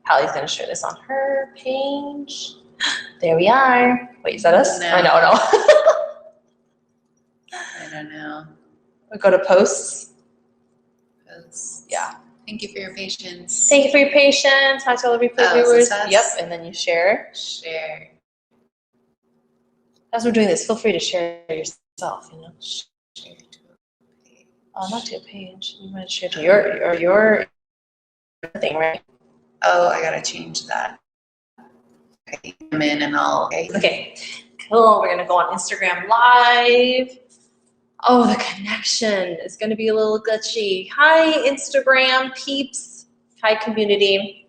Hallie's going to share this on her page. There we are. Wait, is that us? No. I know. I don't know. We go to posts. Posts. Yeah. Thank you for your patience. Thank you for your patience. Hi to all the replay viewers. Yep, and then you share. Share. As we're doing this, feel free to share yourself, you know. Share to a page. Oh, not to a page. You might share to your thing, right? Oh, I gotta change that. Okay, I'm in and I'll. Okay, cool. We're gonna go on Instagram Live. Oh, the connection is gonna be a little glitchy. Hi, Instagram peeps. Hi, community.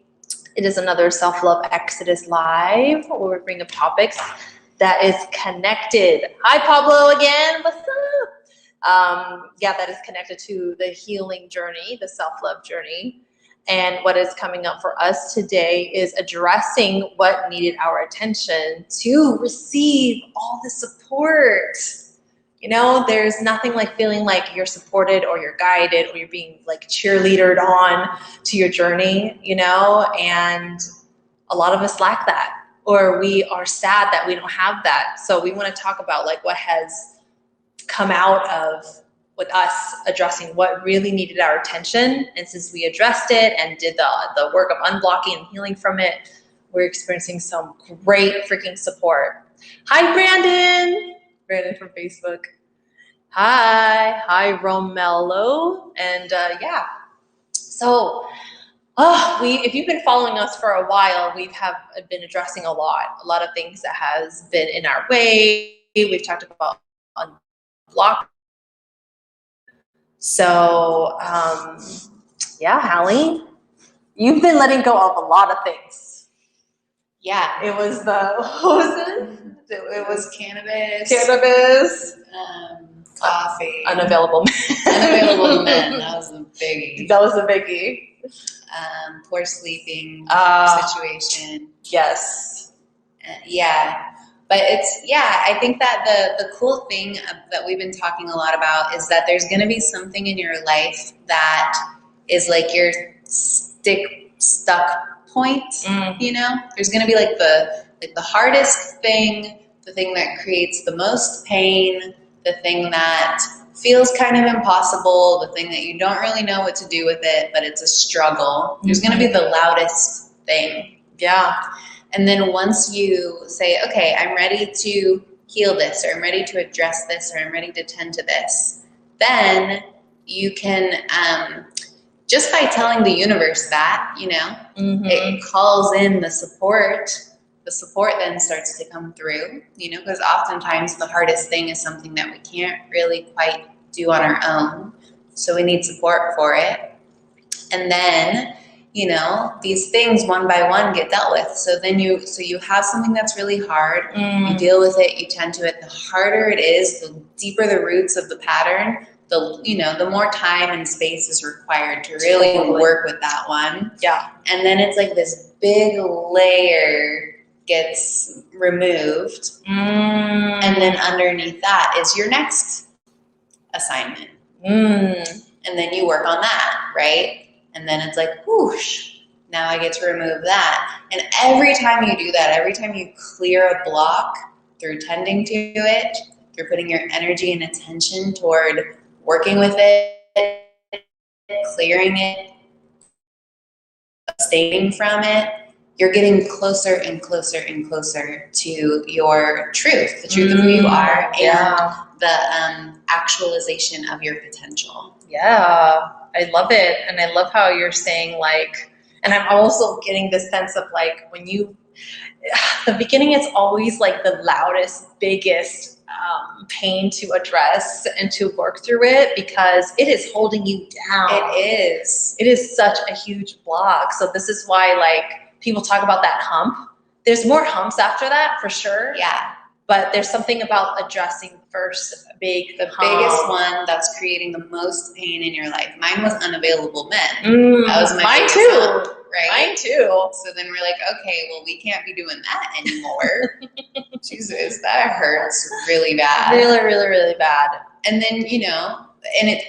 It is another Self-Love Exodus Live where we bring up topics that is connected. Hi, Pablo again. What's up? Yeah, that is connected to the healing journey, the self-love journey. And what is coming up for us today is addressing what needed our attention to receive all the support. You know, there's nothing like feeling like you're supported or you're guided or you're being like cheerleadered on to your journey, you know, and a lot of us lack that, or we are sad that we don't have that. So we want to talk about like what has come out of with us addressing what really needed our attention. And since we addressed it and did the work of unblocking and healing from it, we're experiencing some great freaking support. Hi, Brandon. Brandon from Facebook. Hi, Romello. And yeah, so if you've been following us for a while, we have been addressing a lot of things that has been in our way. We've talked about unblock. So yeah, Hallie, you've been letting go of a lot of things. Yeah. It was what was it? It was cannabis. Coffee. Unavailable men. Unavailable men. That was the biggie. That was the biggie. Poor sleeping situation. Yes. Yeah. But I think that the cool thing that we've been talking a lot about is that there's going to be something in your life that is like your stuck point, you know? There's going to be like the hardest thing, the thing that creates the most pain, the thing that feels kind of impossible, the thing that you don't really know what to do with it, but it's a struggle. There's going to be the loudest thing. Yeah. And then once you say, okay, I'm ready to heal this, or I'm ready to address this, or I'm ready to tend to this, then you can, just by telling the universe that, you know, it calls in the support then starts to come through, you know, because oftentimes the hardest thing is something that we can't really quite do on our own. So we need support for it. And then, you know, these things one by one get dealt with. So then you have something that's really hard, you deal with it, you tend to it. The harder it is, the deeper the roots of the pattern, the more time and space is required to really work with that one. Yeah. And then it's like this big layer gets removed. And then underneath that is your next assignment. And then you work on that, right? And then it's like, whoosh, now I get to remove that. And every time you do that, every time you clear a block through tending to it, through putting your energy and attention toward working with it, clearing it, abstaining from it, you're getting closer and closer and closer to your truth, the truth of who you are, and the actualization of your potential. Yeah, I love it. And I love how you're saying like, and I'm also getting this sense of like when the beginning is always like the loudest, biggest pain to address and to work through it because it is holding you down. It is. It is such a huge block. So this is why like people talk about that hump. There's more humps after that for sure. Yeah. But there's something about addressing first the biggest one that's creating the most pain in your life. Mine was unavailable men. That was mine too. Hump, right? Mine too. So then we're like, okay, well, we can't be doing that anymore. Jesus, that hurts really bad. Really, really, really bad. And then, you know,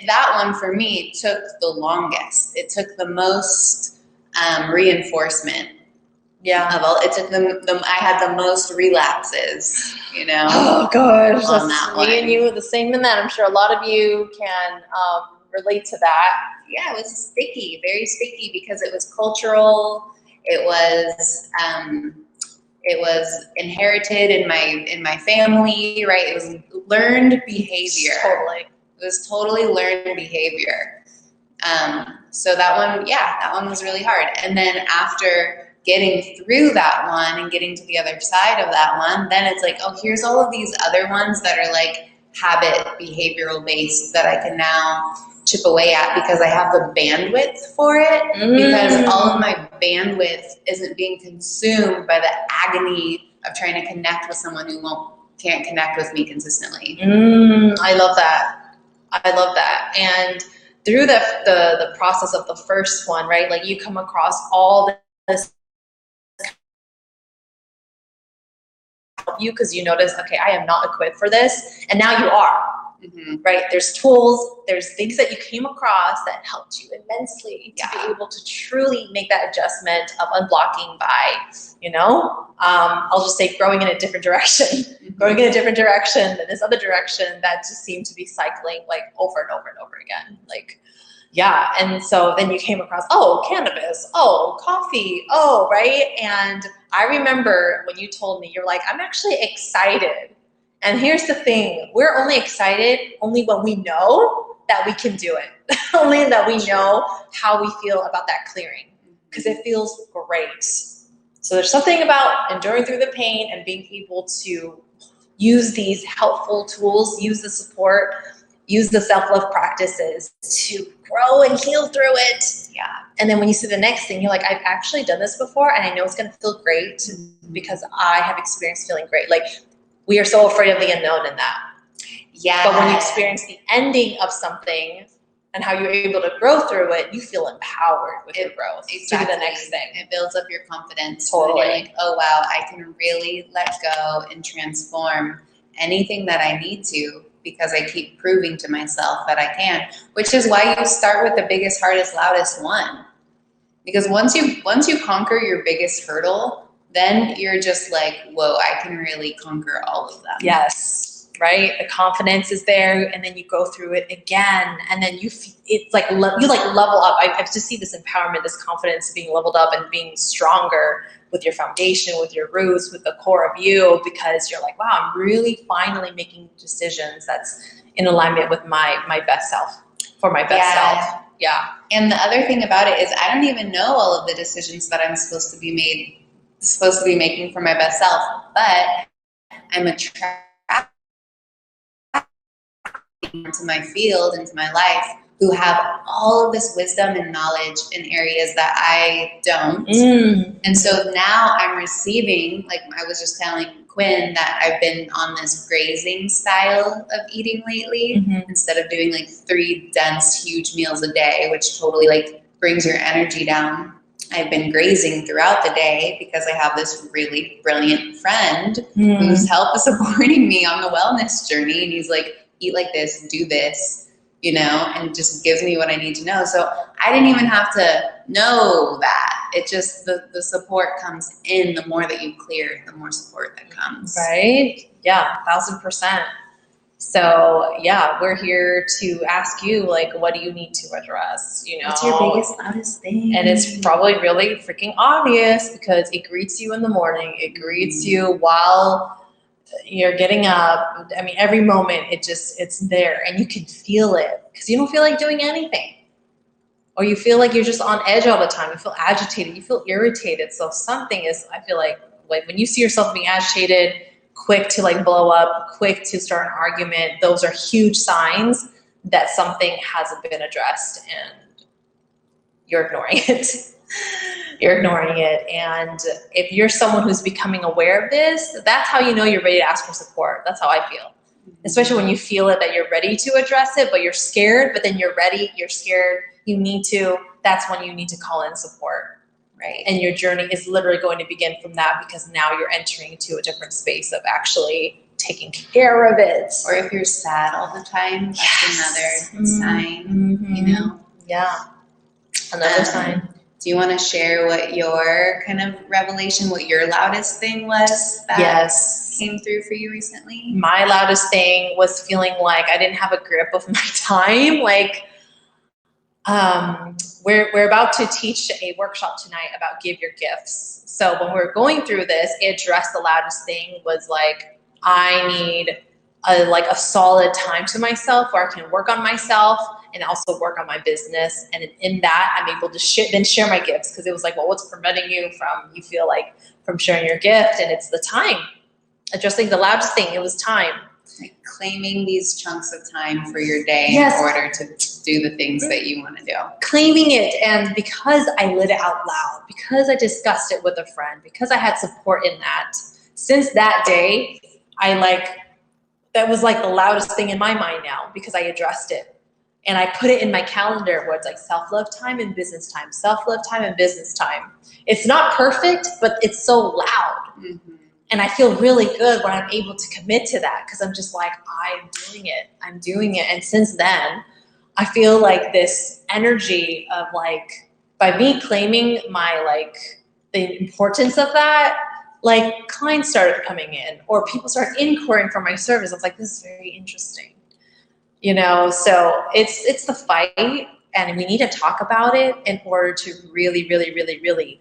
that one for me took the longest. It took the most reinforcement Yeah. Of all, it took I had the most relapses, you know. Oh gosh, on that's that me and one. you, the same in that. I'm sure a lot of you can relate to that. Yeah, it was sticky, very sticky, because it was cultural. It was inherited in my family, right? It was learned behavior. Totally. It was totally learned behavior. So that one was really hard. And then after getting through that one and getting to the other side of that one, then it's like, oh, here's all of these other ones that are like habit behavioral based that I can now chip away at because I have the bandwidth for it, because all of my bandwidth isn't being consumed by the agony of trying to connect with someone who can't connect with me consistently. I love that. I love that. And through the process of the first one, right? Like you come across all this you because you notice, okay, I am not equipped for this, and now you are. Right? There's tools, there's things that you came across that helped you immensely to be able to truly make that adjustment of unblocking by, I'll just say growing in a different direction, growing in a different direction than this other direction that just seemed to be cycling like over and over and over again. Like, yeah. And so then you came across, oh, cannabis, oh, coffee, oh, right? And I remember when you told me, you're like, I'm actually excited. And here's the thing, we're only excited only when we know that we can do it. Only that we know how we feel about that clearing, because it feels great. So there's something about enduring through the pain and being able to use these helpful tools, use the support, use the self-love practices to grow and heal through it. Yeah. And then when you see the next thing, you're like, I've actually done this before and I know it's gonna feel great because I have experienced feeling great. Like, we are so afraid of the unknown in that. Yeah. But when you experience the ending of something and how you're able to grow through it, you feel empowered with your growth. Exactly. To do the next thing. It builds up your confidence. Totally. You're like, oh wow, I can really let go and transform anything that I need to, because I keep proving to myself that I can. Which is why you start with the biggest, hardest, loudest one. Because once you conquer your biggest hurdle, then you're just like, whoa, I can really conquer all of them. Yes, right? The confidence is there, and then you go through it again, and then it's like you level up. I just see this empowerment, this confidence being leveled up and being stronger with your foundation, with your roots, with the core of you, because you're like, wow, I'm really finally making decisions that's in alignment with my best self, for my best self. Yeah. And the other thing about it is I don't even know all of the decisions that I'm supposed to be making for my best self, but I'm attracted into my field, into my life, who have all of this wisdom and knowledge in areas that I don't. And so now I'm receiving, like I was just telling Quinn, that I've been on this grazing style of eating lately, instead of doing like 3 dense, huge meals a day, which totally like brings your energy down. I've been grazing throughout the day because I have this really brilliant friend who's supporting me on the wellness journey. And he's like, eat like this, do this, and just gives me what I need to know. So I didn't even have to know that. It just, the support comes in. The more that you clear, the more support that comes. Right? Yeah, 1000%. So yeah, we're here to ask you, like, what do you need to address? What's your biggest, loudest thing? And it's probably really freaking obvious because it greets you in the morning. It greets you while you're getting up. I mean, every moment it's there, and you can feel it because you don't feel like doing anything, or you feel like you're just on edge all the time. You feel agitated. You feel irritated. So something is, I feel like when you see yourself being agitated, quick to like blow up, quick to start an argument, those are huge signs that something hasn't been addressed and you're ignoring it. You're ignoring it. And if you're someone who's becoming aware of this, that's how you know you're ready to ask for support. That's how I feel. Especially when you feel it, that you're ready to address it, but you're scared, but then you're ready, you're scared, you need to, that's when you need to call in support. Right. And your journey is literally going to begin from that, because now you're entering into a different space of actually taking care of it. Or if you're sad all the time, that's another sign, Yeah. Another sign. Do you want to share what your kind of revelation, what your loudest thing was that Yes. came through for you recently? My loudest thing was feeling like I didn't have a grip of my time. Like, we're about to teach a workshop tonight about give your gifts. So when we're going through this, it addressed the loudest thing was like, I need a solid time to myself where I can work on myself and also work on my business. And in that, I'm able to share my gifts, because it was like, well, what's preventing you from sharing your gift? And it's the time. Addressing the loudest thing, it was time. Like claiming these chunks of time for your day Yes. in order to do the things that you want to do. Claiming it, and because I lit it out loud, because I discussed it with a friend, because I had support in that, since that day, that was like the loudest thing in my mind now, because I addressed it. And I put it in my calendar where it's like self-love time and business time, self-love time and business time. It's not perfect, but it's so loud. Mm-hmm. And I feel really good when I'm able to commit to that, because I'm just like, I'm doing it. And since then, I feel like this energy of like, by me claiming the importance of that, like clients started coming in or people started inquiring for my service. I was like, this is very interesting. So it's the fight, and we need to talk about it in order to really, really, really, really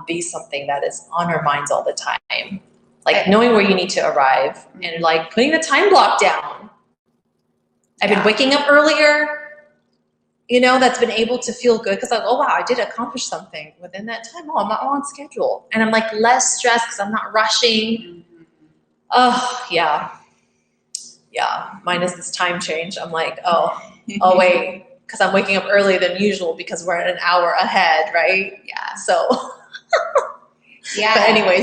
be something that is on our minds all the time. Like knowing where you need to arrive and like putting the time block down. I've been waking up earlier, that's been able to feel good, because like, oh wow, I did accomplish something within that time. Oh, I'm not on schedule. And I'm like less stressed because I'm not rushing. Mm-hmm. Oh, yeah. Yeah, minus this time change. I'm like, oh wait, because I'm waking up earlier than usual because we're an hour ahead, right? Yeah. So, yeah.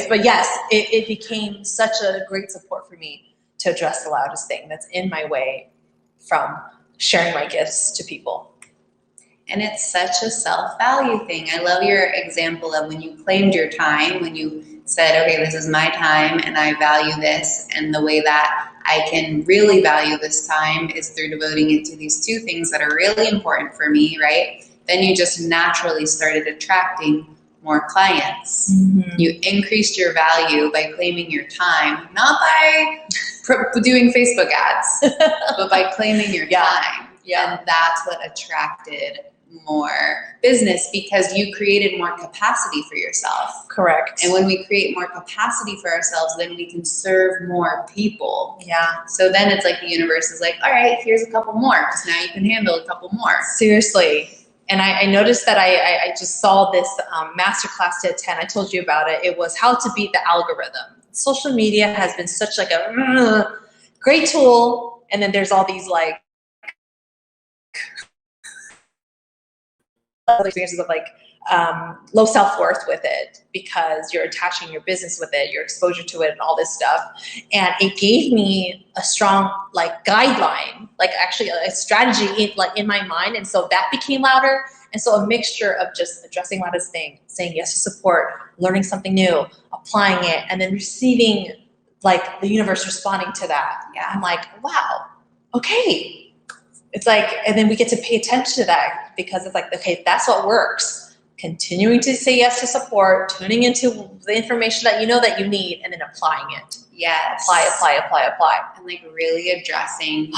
But yes, it became such a great support for me to address the loudest thing that's in my way from sharing my gifts to people. And it's such a self-value thing. I love your example of when you claimed your time, when you said, okay, this is my time and I value this, and the way that I can really value this time is through devoting it to these two things that are really important for me, right? Then you just naturally started attracting more clients. Mm-hmm. You increased your value by claiming your time, not by doing Facebook ads, but by claiming your time. Yeah. And that's what attracted more business, because you created more capacity for yourself. Correct. And when we create more capacity for ourselves, then we can serve more people. Yeah. So then it's like the universe is like, all right, here's a couple more, because now you can handle a couple more. Seriously. And I noticed that I just saw this masterclass to attend. I told you about it. It was how to beat the algorithm. Social media has been such like a great tool. And then there's all these like experiences of like low self-worth with it, because you're attaching your business with it, your exposure to it and all this stuff. And it gave me a strong like guideline, like actually a strategy in my mind. And so that became louder. And so a mixture of just addressing loudest thing, saying yes to support, learning something new, applying it, and then receiving like the universe responding to that. Yeah, I'm like, wow, okay. It's like, and then we get to pay attention to that, because it's like, okay, that's what works. Continuing to say yes to support, tuning into the information that that you need, and then applying it. Yes. Apply. And like really addressing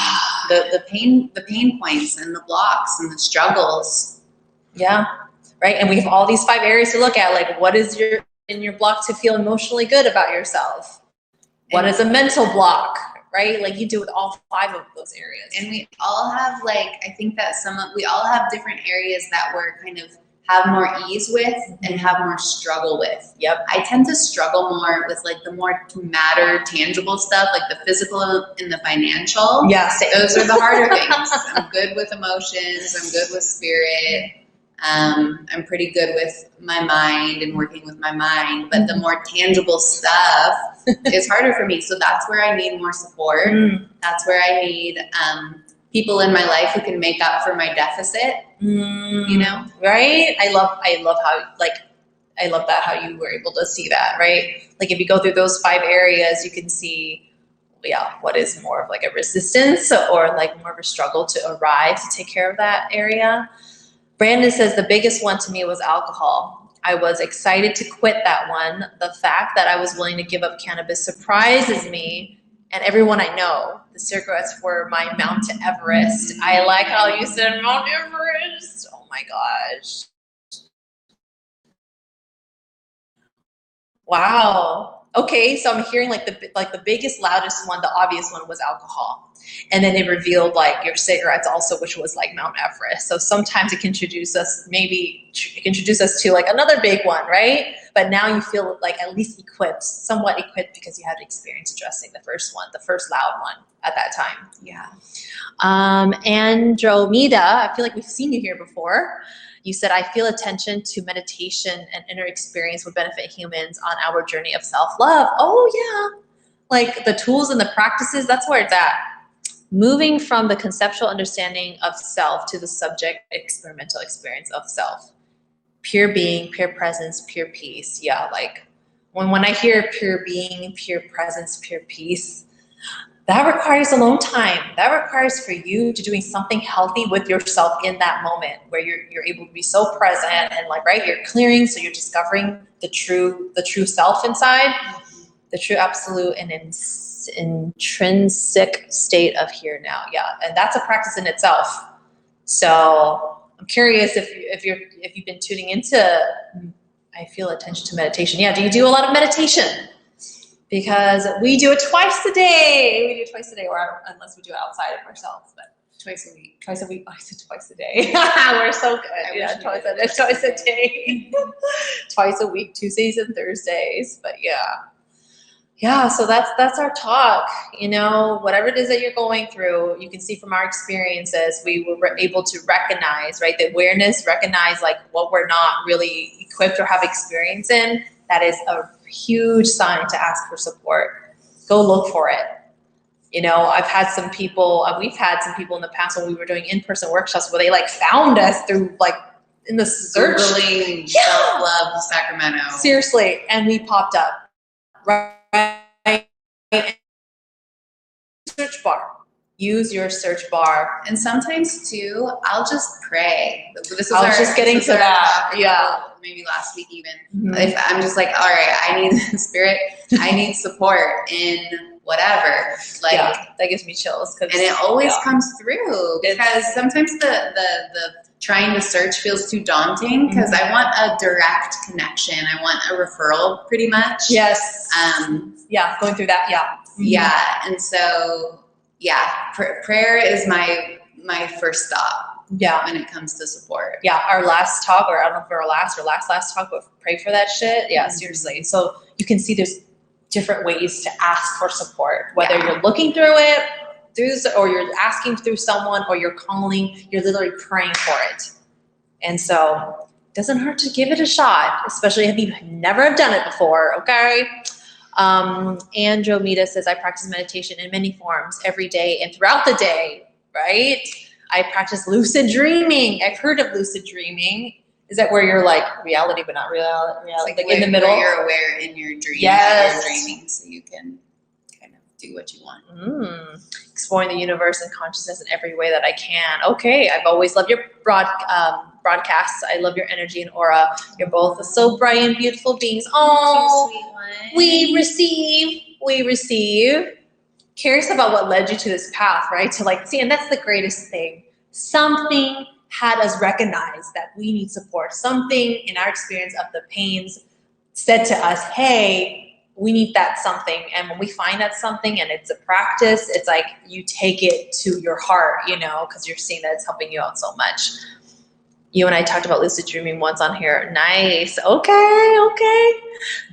the pain points and the blocks and the struggles. Yeah. Right. And we have all these 5 areas to look at. Like, what is in your block to feel emotionally good about yourself? What is a mental block? Right? Like you do with all 5 of those areas. And we all have I think that we all have different areas that we're kind of have more ease with and have more struggle with. Yep. I tend to struggle more with like the more matter, tangible stuff, like the physical and the financial. Yes. Those are the harder things. I'm good with emotions. I'm good with spirit. I'm pretty good with my mind and working with my mind, but the more tangible stuff is harder for me. So that's where I need more support. That's where I need people in my life who can make up for my deficit. Right? I love how you were able to see that, right? Like if you go through those 5 areas, you can see, what is more of like a resistance or like more of a struggle to arrive to take care of that area Brandon says the biggest one to me was alcohol. I was excited to quit that one. The fact that I was willing to give up cannabis surprises me and everyone I know. The cigarettes were my Mount Everest. I like how you said Mount Everest. Oh my gosh. Wow. Okay, so I'm hearing like the biggest, loudest one, the obvious one was alcohol. And then they revealed like your cigarettes also, which was like Mount Everest. So sometimes it can introduce us, to like another big one, right? But now you feel like at least equipped, somewhat equipped because you had experience addressing the first one, the first loud one at that time. Yeah. Andromeda, I feel like we've seen you here before. You said, I feel attention to meditation and inner experience would benefit humans on our journey of self-love. Oh yeah. Like the tools and the practices, that's where it's at. Moving from the conceptual understanding of self to the subject experimental experience of self. Pure being, pure presence, pure peace. Yeah, like when I hear pure being, pure presence, pure peace, that requires alone time. That requires for you to doing something healthy with yourself in that moment where you're able to be so present and like, right, you're clearing, so you're discovering the true self inside, the true absolute and intrinsic state of here now. Yeah, and that's a practice in itself. So I'm curious if you've been tuning into, I feel attention to meditation. Yeah, do you do a lot of meditation? Because we do it twice a day. We do it twice a day, or unless we do it outside of ourselves, but Twice a week. twice a week. Oh, I said twice a day. We're so good. Yeah, twice a day. Twice a week, Tuesdays and Thursdays. But yeah. So that's our talk. You know, whatever it is that you're going through, you can see from our experiences, we were able to recognize, right, the awareness, recognize like what we're not really equipped or have experience in. That is a huge sign to ask for support. Go look for it. You know, we've had some people in the past when we were doing in-person workshops where they like found us through like in the search. Googling self-love Sacramento. Seriously, and we popped up. Right. Search bar. Use your search bar. And sometimes too, I'll just pray. I was just getting to that. Yeah. Maybe last week even. Mm-hmm. If I'm just like, all right, I need spirit, I need support in whatever. Like that gives me chills. And it always comes through because sometimes the trying to search feels too daunting because I want a direct connection. I want a referral pretty much. Yes. Going through that. Yeah. Mm-hmm. Yeah. And so prayer is my first stop. Yeah. When it comes to support. Yeah. Our last talk, or I don't know if our last talk, but pray for that shit. Yeah, seriously. So you can see there's different ways to ask for support, whether you're looking through it, or you're asking through someone, or you're calling, you're literally praying for it. And so it doesn't hurt to give it a shot, especially if you never have done it before. Okay. Andromeda says, I practice meditation in many forms every day and throughout the day, right? I practice lucid dreaming. I've heard of lucid dreaming. Is that where you're like reality, but not reality, like in the middle? Where you're aware in your dream. Yes. You're dreaming, so you can kind of do what you want. Exploring the universe and consciousness in every way that I can. Okay, I've always loved your broadcasts. I love your energy and aura. You're both so bright and beautiful beings. Oh, sweet one. We receive. Curious about what led you to this path, right? To like see, and that's the greatest thing. Something had us recognize that we need support. Something in our experience of the pains said to us, hey, we need that something. And when we find that something and it's a practice, it's like you take it to your heart, you know, because you're seeing that it's helping you out so much. You and I talked about lucid dreaming once on here. Nice. Okay.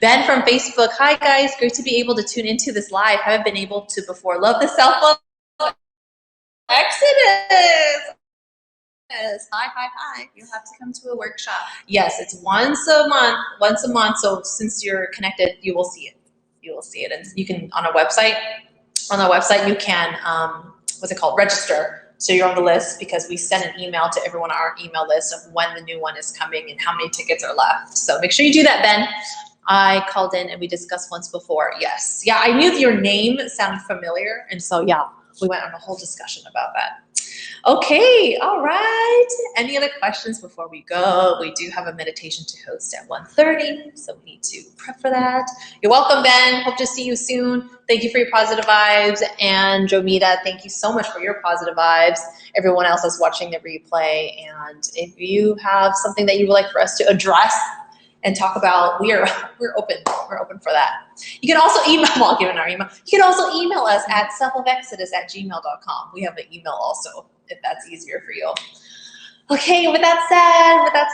Ben from Facebook. Hi, guys. Great to be able to tune into this live. Haven't been able to before. Love the self-love Exodus. Hi. You'll have to come to a workshop. Yes, it's once a month. So since you're connected, you will see it. And you can, on our website, you can, what's it called? Register. So you're on the list because we send an email to everyone on our email list of when the new one is coming and how many tickets are left. So make sure you do that, Ben. I called in and we discussed once before. Yes. Yeah, I knew your name sounded familiar. And so, we went on a whole discussion about that. Okay, all right. Any other questions before we go? We do have a meditation to host at 1:30, so we need to prep for that. You're welcome, Ben. Hope to see you soon. Thank you for your positive vibes. And Jomita, thank you so much for your positive vibes. Everyone else that's watching the replay. And if you have something that you would like for us to address and talk about, we're open. We're open for that. You can also email, well, given our email, you can also email us at selfofexodus@gmail.com. We have an email also, if that's easier for you. Okay, with that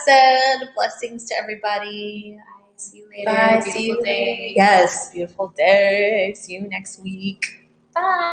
said, blessings to everybody. See you later. Bye. Beautiful See you. day. Yes, beautiful day. See you next week. Bye.